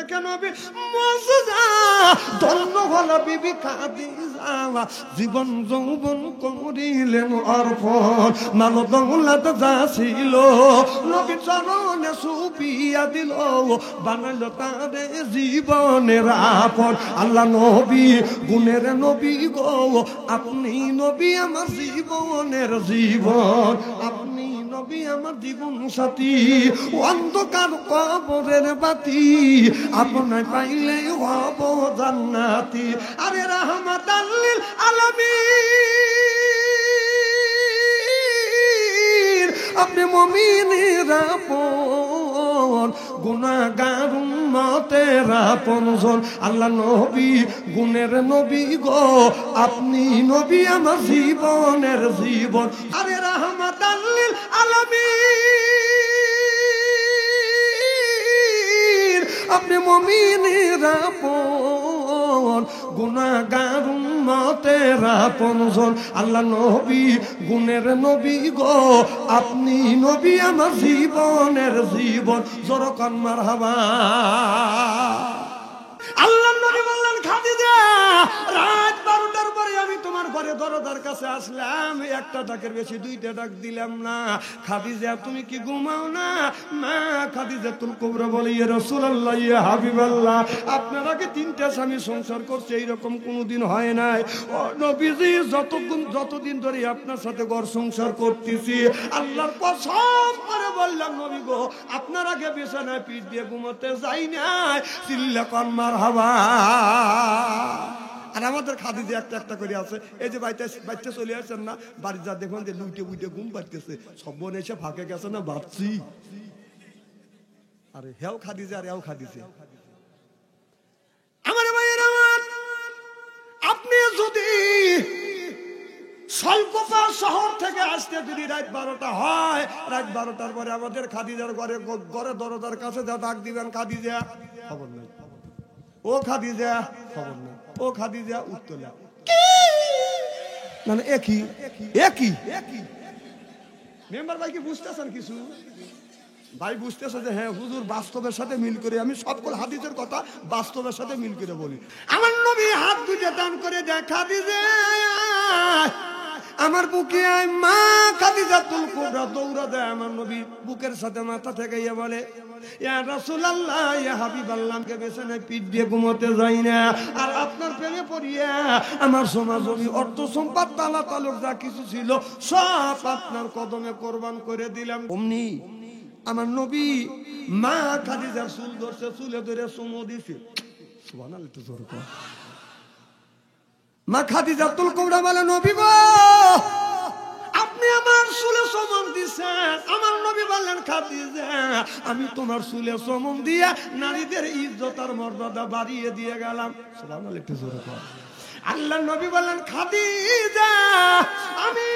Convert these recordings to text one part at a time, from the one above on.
কেন মুজিজা ধন্য হলো বিবি খাদিজা জীবন যৌবন করিলেন অর্পণ মাল দৌলত যা ছিল নবী চরণে সুপিয়া দিল বানাইল তারে জীবনের আপন আল্লাহ নবী গুণের নবী গো আপনি নবী আমার জীবনের জীবন আপনি নবী আমার জীবন সাথী অন্ধকার কবরের বাতি আপনায় পাইলে হব জান্নাতি আরে রাহমাতাল লিল আলামিন আপনি মুমিনের আপন গুনাহগার উম্মতের আপনজন আল্লাহ নবী গুণের নবী গো আপনি নবী আমার জীবনের জীবন আরে রাহমাতাল লিল আলামিন আপনি মুমিনের আপন গুনাহগার উম্মতের আপনজন আল্লাহ নবী গুণের নবী গো আপনি নবী আমার জীবনের জীবন জোরকান মারহাবা আল্লাহ নবী বললেন খাদিজা রাত 12টার পরে আমি তোমার ঘরে দরজার কাছে আসলাম একটা ডাকের বেশি দুইটা ডাক দিলাম না খাদিজা তুমি কি ঘুমাও না মা খাদিজাতুল কুবরা বলে ইয়া রাসূলুল্লাহ ইয়া হাবিবাল্লাহ আপনার আগে তিনটা স্বামী সংসার করছে এইরকম কোনোদিন হয় নাই ও নবীজি যতদিন ধরে আপনার সাথে ঘর সংসার করতেছি আল্লাহর কসম করে বললাম নবী গো আপনার আগে বিছানায় পিঠ দিয়ে ঘুমাতে যাই নাই চিল্লা কর মারহাবা আর আমাদের খাদিজা একটা একটা করে আছে এই যে বাচ্চা চলে আসছেন না বাড়ি যা দেখুন যে লুইটে বুইটে ঘুম পাড়তেছে সব বোন এসে ফাঁকে গেছে না ভাবছি আরে হেও খাদিজা আর এও খাদিজা আমার ভাইয়ের আমার আপনি যদি সল্পপা শহর থেকে আসতে যদি রাত 12টা হয় রাত 12টার পরে আমাদের খাদিজার ঘরে দরজার কাছে যা ডাক দিবেন খাদিজা খবর নাই ও খাদিজা খবর নাই ও খাদিজা উত্তর না মানে একই মেম্বার ভাই কি বুঝতেছেন কিছু ভাই বুঝতেছে যে হ্যাঁ হুজুর বাস্তবের সাথে মিল করে আমি সকল হাদিসের কথা বাস্তবের সাথে মিল করে বলি আমার নবী হাত দুটো টান করে দেখা দিছে আমার বুকে আয় মা খাদিজাতুল কুবরা দৌড়া দেয় আমার নবী বুকের সাথে মাথা ঠেকাইয়া বলে ইয়া রাসূলুল্লাহ ইয়া হাবিবাল্লাহকে বিছানায় পিঠ দিয়ে ঘুমোতে যাই না আর আপনার প্রেমে পড়িয়া আমার সমাজবি অর্থ সম্পদ তালা তালুক যা কিছু ছিল সব আপনার কদমে কোরবান করে দিলাম অমনি আমার নবী মা খাদিজার চুল ধরছে চুলে ধরে চুমু দিছে সুবহানাল্লাহ তো জোরে কর মা খাদিজাতুল কুবরা বলে নবী গো আপনি আমার চুলে চুমু দিছেন আমার নবী বললেন খাদিজা আমি তোমার চুলে চুমু দিয়া নারীদের ইজ্জত আর মর্যাদা বাড়িয়ে দিয়ে গেলাম সুবহানাল্লাহ তো জোরে কর আল্লাহ নবী বললেন খাদিজা আমি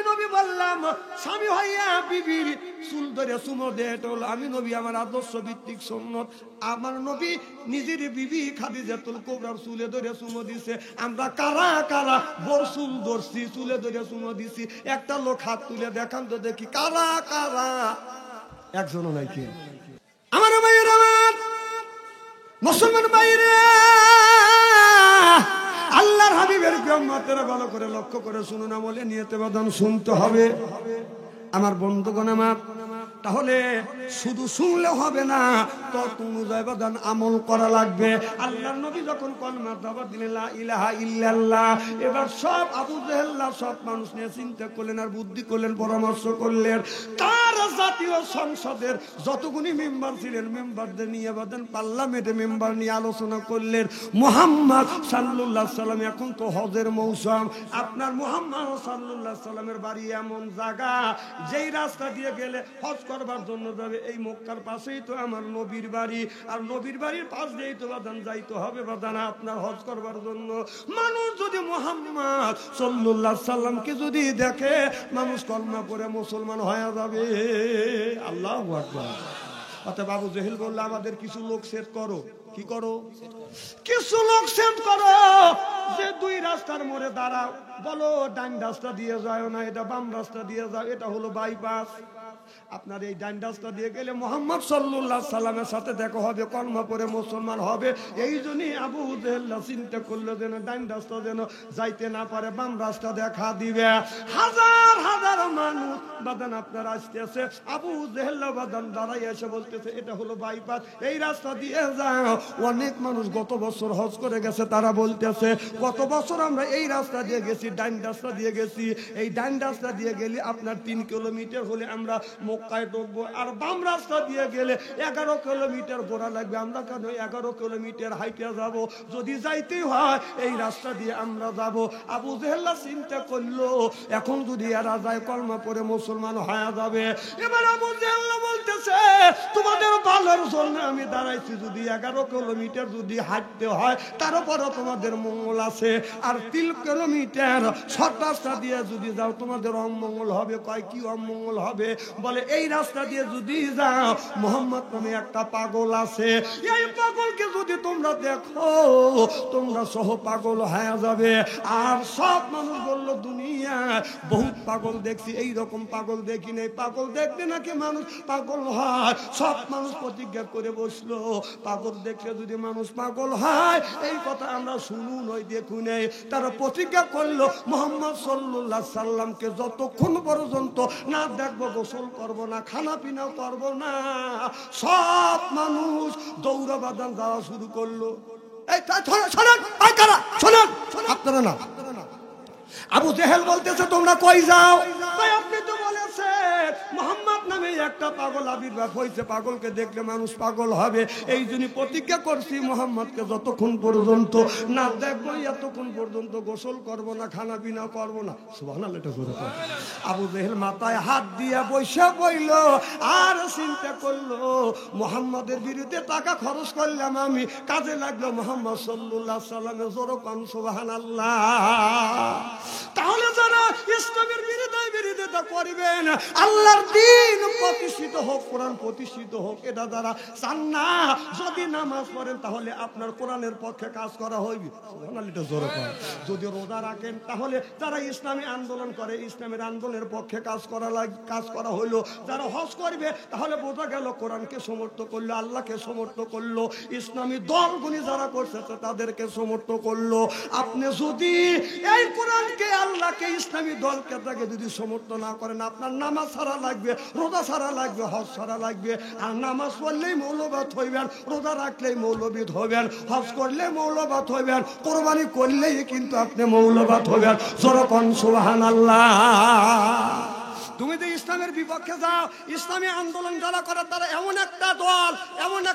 নবী বললাম স্বামী হইয়া বিবির চুল ধরে চুমো দেয় এটা হলো আমি নবী আমার আদর্শ ভিত্তিক সুন্নত আমার নবী নিজের বিবি খাদিজাতুল কুবরার চুলে ধরে চুমো দিছে আমরা কারা কারা বড় চুল ধরছি চুলে ধরে চুমো দিছি একটা লোক হাত তুলে দেখান তো দেখি কারা কারা একজনও নাই কি আমার ভাইয়ের আমার মুসলমান ভাইরে আল্লাহর হাবিবের উম্মতেরা ভালো করে লক্ষ্য করে শুনুন আমলে নিয়তে বাদান শুনতে হবে আমার বন্ধুগণ আমার তাহলে শুধু শুনলে হবে না তত অনুযায়ী বাদান আমল করা লাগবে আল্লাহর নবী যখন কলমা দাওয়াত দিলেন লা ইলাহা ইল্লাল্লাহ এবার সব আবু জেহেল্লা সব মানুষ নিয়ে চিন্তা করলেন আর বুদ্ধি করলেন পরামর্শ করলেন তার জাতীয় সংসদের যতগুলি মেম্বার ছিলেন মেম্বারদের নিয়ে বাদান পার্লামেন্টে মেম্বার নিয়ে আলোচনা করলেন মুহাম্মদ সাল্লাল্লাহু আলাইহি সাল্লাম এখন তো হজের মৌসুম আপনার মুহাম্মদ সাল্লাল্লাহু আলাইহি সাল্লামের বাড়ি এমন জায়গা যেই রাস্তা দিয়ে গেলে হজ করবার জন্য যাবে এই মক্কার পাশেই তো আমার নবীর বাড়ি আর নবীর বাড়ির পাশ দিয়েই তো বাদান যাইতে হবে বাদান আপনার হজ করবার জন্য মানুষ যদি মুহাম্মদ সাল্লাল্লাহু আলাইহি সাল্লামকে যদি দেখে মানুষ কলমা পড়ে মুসলমান হয়ে যাবে আল্লাহু আকবার অতএব আবু জেহেল বলল আমাদের কিছু লোক সেট করো কি করো কিছু লোক সেট করো যে দুই রাস্তার মোড়ে দাঁড়াও বলো ডান রাস্তা দিয়ে যাও না এটা বাম রাস্তা দিয়ে যাও এটা হলো বাইপাস আপনার এই ডান রাস্তা দিয়ে গেলে মুহাম্মদ সাল্লাল্লাহু আলাইহি সাল্লামের সাথে দেখা হবে, কলমা পড়ে মুসলমান হবে। এই জন্যই আবু জেহেল চিন্তা করলো যেন ডান রাস্তা যেন যাইতে না পারে, বাম রাস্তা দেখা দিবে। হাজার হাজার মানুষ বাদান আপনার আসতেছে, আবু জেহেল বাদান দাঁড়াই এসে বলতেছে এটা হলো বাইপাস, এই রাস্তা দিয়ে যাও। অনেক মানুষ গত বছর হজ করে গেছে, তারা বলতেছে গত বছর আমরা এই রাস্তা দিয়ে গেছি, ডান রাস্তা দিয়ে গেছি। এই ডান রাস্তা দিয়ে গেলে আপনার 3 কিলোমিটার হলে আমরা মক্কায় ঢুকবো, আর বাম রাস্তা দিয়ে গেলে 11 কিলোমিটার ঘোরা লাগবে। আমরা কেন 11 কিলোমিটার হাইটে যাব? যদি যাইতেই হয় এই রাস্তা দিয়ে আমরা যাব। আবু জেহেল চিন্তা করলো এখন যদি এরা যায় কলমা পড়ে মুসলমান হয়ে যাবে। এবার আবু জেহেল বলতেছে তোমাদের ভালোর জন্য আমি দাঁড়াইছি, যদি 11 কিলোমিটার যদি হাঁটতে হয় তারপরও তোমাদের মঙ্গল আছে, আর 3 কিলোমিটার শর্ট রাস্তা দিয়ে যদি যাও তোমাদের অমঙ্গল হবে। কয় কি অমঙ্গল হবে? বলে এই রাস্তা দিয়ে যদি যাও মোহাম্মদ নামে একটা পাগল আছে, এই পাগলকে যদি তোমরা দেখো তোমরা সহ পাগল হয়ে যাবে। আর সব মানুষ বলল দুনিয়ায় বহুত পাগল দেখছি, এই রকম পাগল দেখি নাই। পাগল দেখতে নাকি মানুষ পাগল হয়। সব মানুষ প্রতিজ্ঞা করে বসলো পাগল দেখলে যদি মানুষ পাগল হয়, এই কথা আমরা শুনু নই দেখু নেই। তারা প্রতিজ্ঞা করলো মুহাম্মদ সাল্লাল্লাহু আলাইহি সাল্লামকে যতক্ষণ পর্যন্ত না দেখবো গোসল করব না, খানা পিনাও করব না। সব মানুষ দৌড়া বাদান যাওয়া শুরু করলো। এই শোনেন, শোনেন আপনারা না, আবু জেহেল বলতেছে তোমরা কই যাও? আপনি তো বলেছেন মুহাম্মদ নামে একটা পাগল আবির্ভাব হয়েছে, পাগলকে দেখলে মানুষ পাগল হবে। এই জন্য প্রতিজ্ঞা করছি মুহাম্মদকে যতক্ষণ পর্যন্ত না দেখবো এতক্ষণ পর্যন্ত গোসল করব না, খানা পিনা করব না। সুবহানাল্লাহ। এটা জোরে বলো। আবু জেহেল মাথায় হাত দিয়ে বসে পড়ল আর চিন্তা করলো মুহাম্মদের বিরুদ্ধে টাকা খরচ করলাম আমি, কাজে লাগলো মুহাম্মদ সাল্লাল্লাহু আলাইহি সাল্লামের। জোরে কোন সুবহানাল্লাহ। তাহলে যারা ইসলামের বিরোধিতা করবেন, আল্লাহর দ্বীন প্রতিষ্ঠিত হোক, কোরআন প্রতিষ্ঠিত হোক, এটা যারা চান না, যদি নামাজ পড়েন তাহলে আপনার কোরআনের পক্ষে কাজ করা হইবে। যদি রোজা রাখেন তাহলে যারা ইসলামী আন্দোলন করে ইসলামের আন্দোলনের পক্ষে কাজ করা হইলো। যারা হজ করবে তাহলে বোঝা গেল কোরআনকে সমর্থন করলো, আল্লাহকে সমর্থন করলো, ইসলামী দলগুলি যারা করছে তাদেরকে সমর্থন করলো। আপনি যদি এই কোরআনকে আল্লাহকে ইসলামী দলকে তাকে যদি সমর্থন না করেন, আপনার নামাজ ছাড়া লাগবে, রোজা ছাড়া লাগবে, হজ ছাড়া লাগবে। আর নামাজ পড়লেই মৌলবাদ হইবেন, রোজা রাখলেই মৌলবাদ হইবেন, হজ করলে মৌলবাদ হইবেন, কোরবানি করলেই কিন্তু আপনি মৌলবাদ হইবেন। যেরকম সুবহানাল্লাহ। তুমি যে ইসলামের বিপক্ষে যাও, ইসলামী আন্দোলন যারা করে তারা এমন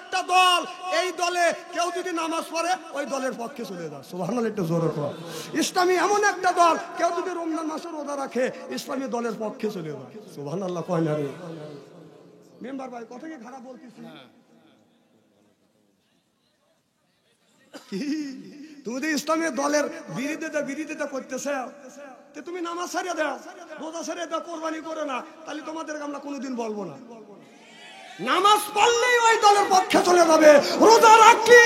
একটা দল, এই দলে কেউ যদি নামাজ পড়ে ওই দলের পক্ষে চলে যায়। সুবহানাল্লাহ। একটু জোরে বলো। ইসলামী এমন একটা দল, কেউ যদি রমজান মাসে রোজা রাখে ইসলামী দলের পক্ষে চলে যায়। সুবহানাল্লাহ। কয় না রে মেম্বার ভাই, কথা কি খারাপ বলতেছি? তুমি যে ইসলামের দলের বিরোধিতা করতেছে, তুমি নামাজ ছাড়িয়ে দাও, রোজা ছাড়িয়ে দাও, কোরবানি করো না, তাহলে তোমাদেরকে আমরা কোনোদিন বলবো না। নামাজ পড়লেই ওই দলের পক্ষে চলে যাবে, রোজা রাখলে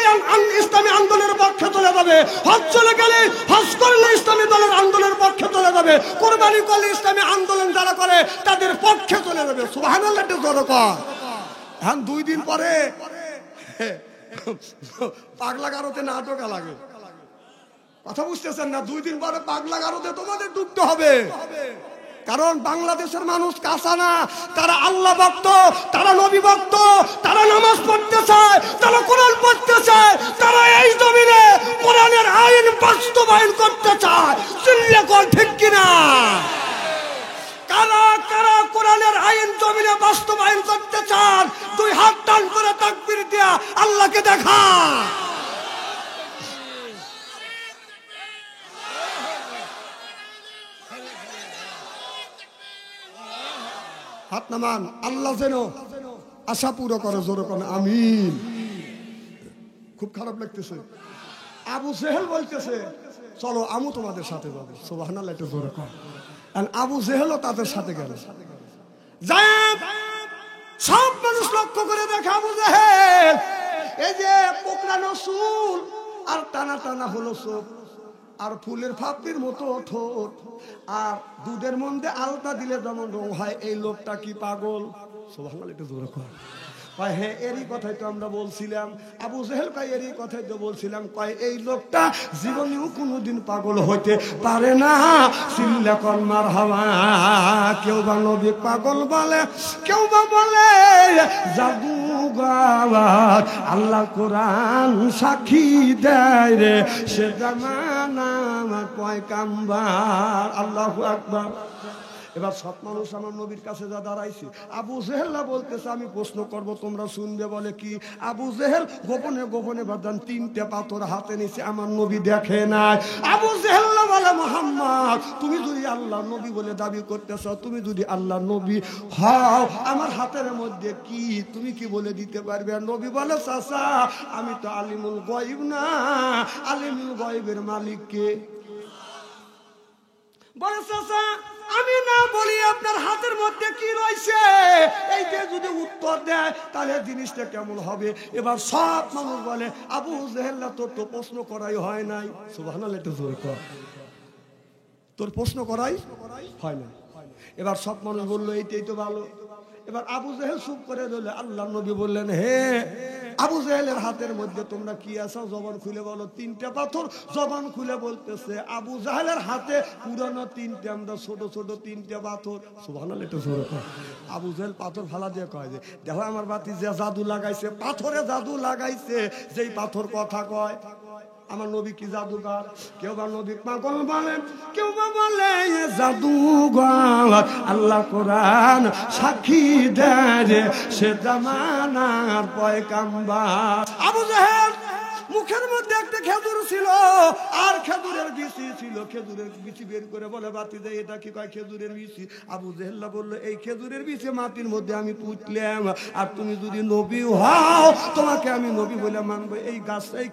ইসলামী আন্দোলনের পক্ষে চলে যাবে, হজ চলে গেলে হজ করলে ইসলামী দলের আন্দোলনের পক্ষে চলে যাবে, কোরবানি করলে ইসলামী আন্দোলন যারা করে তাদের পক্ষে চলে যাবে। সুবহানাল্লাহ। হ্যাঁ, 2 দিন পরে পাগলা গারোতে না ঢোকা লাগে। কথা বুঝতেছেন না? 2 দিন পরে পাগলা গারোতে তোমাদের ঢুকতে হবে। কারণ বাংলাদেশের মানুষ কাঁচা না, তারা আল্লাহ ভক্ত, তারা নবী ভক্ত, তারা নামাজ পড়তে চায়, তারা কোরআন পড়তে চায়, তারা এই জমিনে কোরআনের আইন বাস্তবায়ন করতে চায়। চিল্লে কোন ঠিক কিনা? কারা কারা কোরআনের আইন জমিনে বাস্তবায়ন করতে চান? 2 হাত টান করে তাকবীর দিয়া আল্লাহকে দেখা। হাত নামান। আল্লাহ যেন আশা পুরো করে। জোরে কোন আমিন। খুব খারাপ লাগতেছে। আবু জেহেল বলতেছে চলো আমু তোমাদের সাথে যাবে। সুবহানাল্লাহ। একটু জোরে কর। আর আবু জেহেলও তাদের সাথে গেল। সব মানুষ লক্ষ্য করে দেখে আবু জেহেল এই যে কোকড়ানো চুল আর টানা টানা হলো চোখ, আর ফুলের ফাপড়ির মতো ঠোঁট, আর দুধের মধ্যে আলতা দিলে যেমন রং হয়। এই লোকটা কি পাগল? সুবহানাল্লাহ, একটু জোরে কর। কয় হ্যাঁ, এরই কথাই তো আমরা বলছিলাম। আবু জেহেল কয় এরই কথাই তো বলছিলাম। কয় এই লোকটা জীবনেও কোনোদিন পাগল হইতে পারে না। চিল্লা কর মারহাবা। কেউ বা নবী পাগল বলে, কেউ বা বলে জাদুঘর। আল্লাহ কোরআন সাক্ষী দেয় রে, সে জামানা পয়গাম্বার। আল্লাহু আকবার। এবার সব মানুষ আমার নবীর কাছে যা দাঁড়াইছে, আবু জেহেল্লা বলতেছে আমি প্রশ্ন করব, তোমরা শুনবে। বলে কি? আবু জেহেল গোপনে গোপনে বাদান 3টে পাথর হাতে নিছে, আমার নবী দেখে নাই। আবু জেহেল্লা বলে মুহাম্মদ, তুমি যদি আল্লাহ নবী বলে দাবি করতেছ, তুমি যদি আল্লাহ নবী হও, আমার হাতের মধ্যে কি তুমি কি বলে দিতে পারবে? আর নবী বলে চাচা, আমি তো আলিমুল গায়ব না, আলিমুল গায়বের মালিক কে? বলে চাচা আমি না বলি আপনার হাতের মধ্যে কি রয়েছে, এইটা যদি উত্তর দেয় তাহলে জিনিসটা কেমন হবে? এবার সব মানুষ বলে আবু জেহেল্লা তোর তো প্রশ্ন করাই হয় নাই। সুবহানাল্লাহ, একটু জোরে কর। তোর প্রশ্ন করাই হয় না। এবার সব মানুষ বললো এইটাই তো ভালো। এবার আবু জেহেল চুপ করে রইল। আল্লাহ নবী বললেন, হে আবু জেহেলের হাতের মধ্যে তোমরা কি আছো? জবান খুলে বলো। 3টে পাথর। জবান খুলে বলতেছে আবু জেহেলের হাতে পুরানো 3টে, আমরা ছোট ছোট 3টে পাথর। সুবহানাল্লাহ, একটু জোরে কর। আবু জেহেল পাথর ফালা দিয়ে কয় যে দেখো আমার বাতি যে জাদু লাগাইছে, পাথরে জাদু লাগাইছে, যেই পাথর কথা কয়। আমার নবী কি জাদুঘর? কেউ বা নবী পাগল বলেন, কেউ বা বলে জাদুঘর। আল্লাহ কোরআন সাক্ষী দেয়, সে জামানার পয়গাম্বার। আবু জেহেল মুখের মধ্যে একটা খেজুর ছিল, আর খেজুরের বিচি ছিল। খেজুরের বিচি বের করে বলে বাতি দেয়, এটা কি? কয় খেজুরের বিচি। আবু জেহেল্লা বললো এই খেজুরের বিচি মাটির মধ্যে আমি পুঁতলাম, আর তুমি যদি নবী হও তোমাকে আমি নবী বলে মানবো। এই গাছ, এই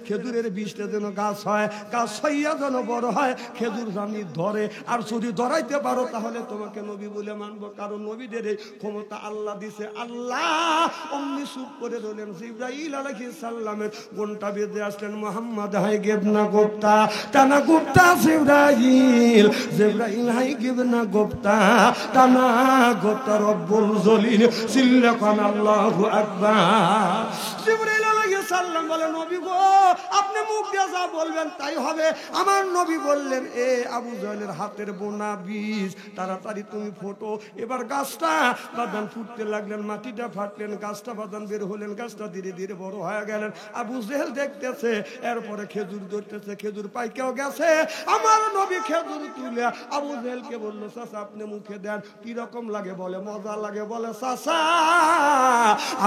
খেজুরের বীজটা যেন গাছ হয়, গাছ হইয়া যেন বড় হয়, খেজুর জানি ধরে, আর যদি ধরাইতে পারো তাহলে তোমাকে নবী বলে মানবো। কারণ নবীদের এই ক্ষমতা আল্লাহ দিছে। আল্লাহ অমনি চুপ করে রইলেন। জিবরাইল আলাইহিস সালামের ঘন্টা বেজে আসলেন। মোহাম্মদ হাই গেবনা গোপ্তা টানা গোপ্তা। জিবরাইল হাই গেবনা গোপ্তা টানা গোপ্তা। রব্বুল জলিল সিল্লাকান আল্লাহু আকবার। জিবরাইল আলাইহিস সালাম বলে নবী গো, আপনি মুখ দিয়ে যা বলবেন তাই হবে। আমার নবী বললেন, এ আবু জেহেলের হাতের বোনা বীজ তাড়াতাড়ি তুমি ফোটো। এবার গাছটা বাদান ফুটতে লাগলেন, মাটিটা ফাটলেন, গাছটা বাদান বের হলেন, গাছটা ধীরে ধীরে বড় হয়ে গেলেন। আবু জেহেল দেখতেছে, এরপরে খেজুর ধরতেছে, খেজুর পাইকেও গেছে। আমার নবী খেজুর তুলে আবু জেহেলকে বললো, চাচা আপনি মুখে দেন, কিরকম লাগে? বলে মজা লাগে। বলে চাচা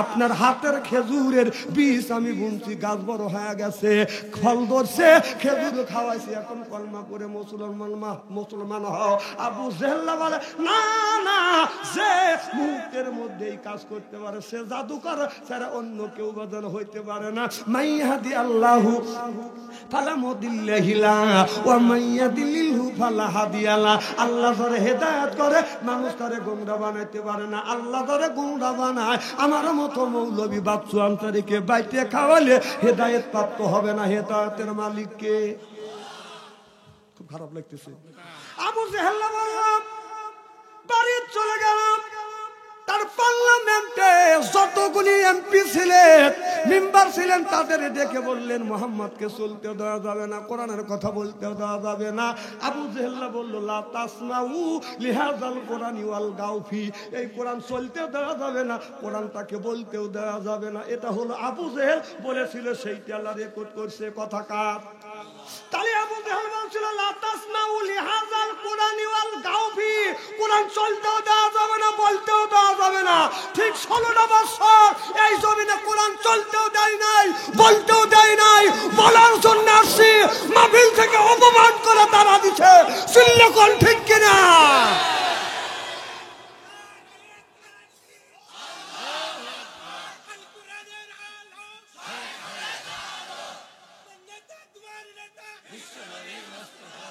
আপনার হাতের খেজুরের বীজ আমি বুনছি, গাছ বড় হয়ে গেছে, ফল ধরছে, খেজুর খাওয়াইছি, এখন কলমা করে মুসলমান হও। আবু জেহেল্লা বলে না না, যে মুহূর্তের মধ্যেই কাজ করতে পারে সে জাদুকর ছাড়া অন্য কেউ বাদন হইতে পারে না। মাইয়াদি আল্লাহু ফালা মুদিল্লাহি লা ওয়া মাইয়াদিল্লাহু ফালা হাদিয়া লা। আল্লাহ যারে হেদায়েত করে মানুষ তারে গোমরা বানাইতে পারে না। আল্লাহ যারে গোমরা বানায়, আমার মতো মৌলবি বাচ্চু আন্তরিকে বাইতে খাওয়ালে হেদায়েত প্রাপ্ত হবে না। হেদায়েতের মালিক কে? খুব খারাপ লাগতেছে। আবু জেহেল বাড়ি চলে গেলাম। তার পার্লামেন্টে যতগুলি এমপি ছিলেন, মেম্বার ছিলেন, তাদের ডেকে বললেন মুহাম্মদকে চলতে দেওয়া যাবে না, কোরআনের কথা বলতে দেওয়া যাবে না। আবু জেহেল বলল লা তাসমাউ লিহাযাল কোরআনি ওয়াল গাউফি। এই কোরআন চলতে দেওয়া যাবে না, কোরআনটাকে বলতেও দেওয়া যাবে না। এটা হলো আবু জেহেল বলেছিল, সেইটা আল্লাহ রেকর্ড করছে। কথা কার? তাহলে আবু জেহেল বলছিল লা তাসমাউ লিহাযাল কোরআনি ওয়াল গাউফি, কোরআন চলতেও দেওয়া যাবে না, বলতেও দেওয়া যাবে না। ঠিক 16টা বছর এই জমিনে কোরআন চলতেও দেয় নাই, বলতেও দেয় নাই। বলার জন্য আসছি, মাহফিল থেকে অপমান করে তারা দিছে। চিল্লা কোন ঠিক কিনা?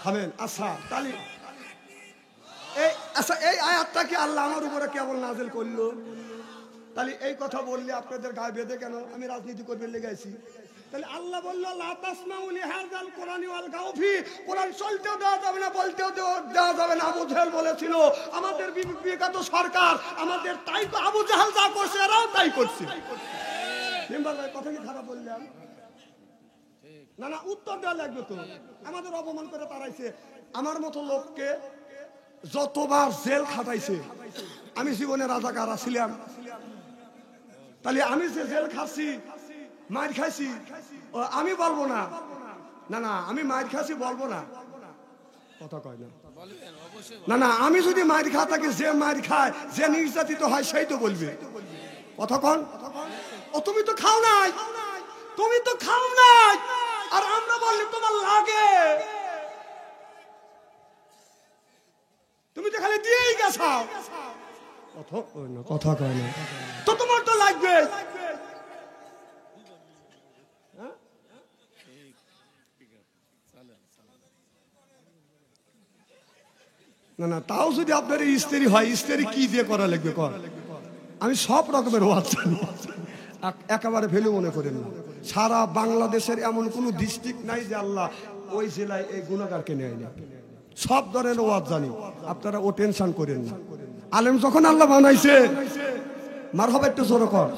হবেন। আচ্ছা তাহলে এই আয়াতটা কি আল্লাহ আমার উপরে কেবল নাযিল করলো? তাহলে এই কথা বললে আপনাদের গায়ে বেঁধে কেন? আমি রাজনীতি করবে লেগেছি। তাহলে আল্লাহ বলল লা তাসমাউ লিহাযাল কুরআনি ওয়ালগাউ ফি, কোরআন চলতেও দেওয়া যাবে না, বলতেও দেওয়া যাবে না। আবু জাহেল বলেছিল আমাদের বিবেকাত সরকার আমাদের তাই, আবু জাহেল যা করছে এরাও তাই করছে। মেম্বার ভাই কথা কি খারাপ বললাম? না না, উত্তর দেওয়া লাগবে তো। আমাদের অপমান করে তাড়াইছে। আমার মতো লোককে যতবার জেল খাটাইছে, আমি জীবনে রাজাকার ছিলাম। তাহলে আমি যে জেল খাচ্ছি, মার খাইছি, আমি বলবো না, না না আমি মার খাচ্ছি বলবো না, কথা কয় না। না না, আমি যদি মার খা থাকি, যে মার খায়, যে নির্যাতিত হয় সেই তো বলবে। কথা কন? ও তুমি তো খাও নাই, তুমি তো খাও নাই, আর আমরা বললে তোমার লাগে, তুমি তো খালি দিয়েই গেছাও। কথা কয় না তো, তোমার তো লাগবে। না না, তাও যদি আপনার স্ত্রী হয়, স্ত্রী কি দিয়ে করা লাগবে কর? আমি সব রকমের ওয়াজ জানি, একেবারে ভ্যালু মনে করেন না। সারা বাংলাদেশের এমন কোন ডিস্ট্রিক্ট নাই যে আল্লাহ ওই জেলায় এই গুনাহগারকে নেয় না। সব ধরনের ওয়াজ জানি, আপনারা ও টেনশন করেন না। আলেম যখন আল্লাহ বানাইছে, মারহাবা একটু জোরে কর।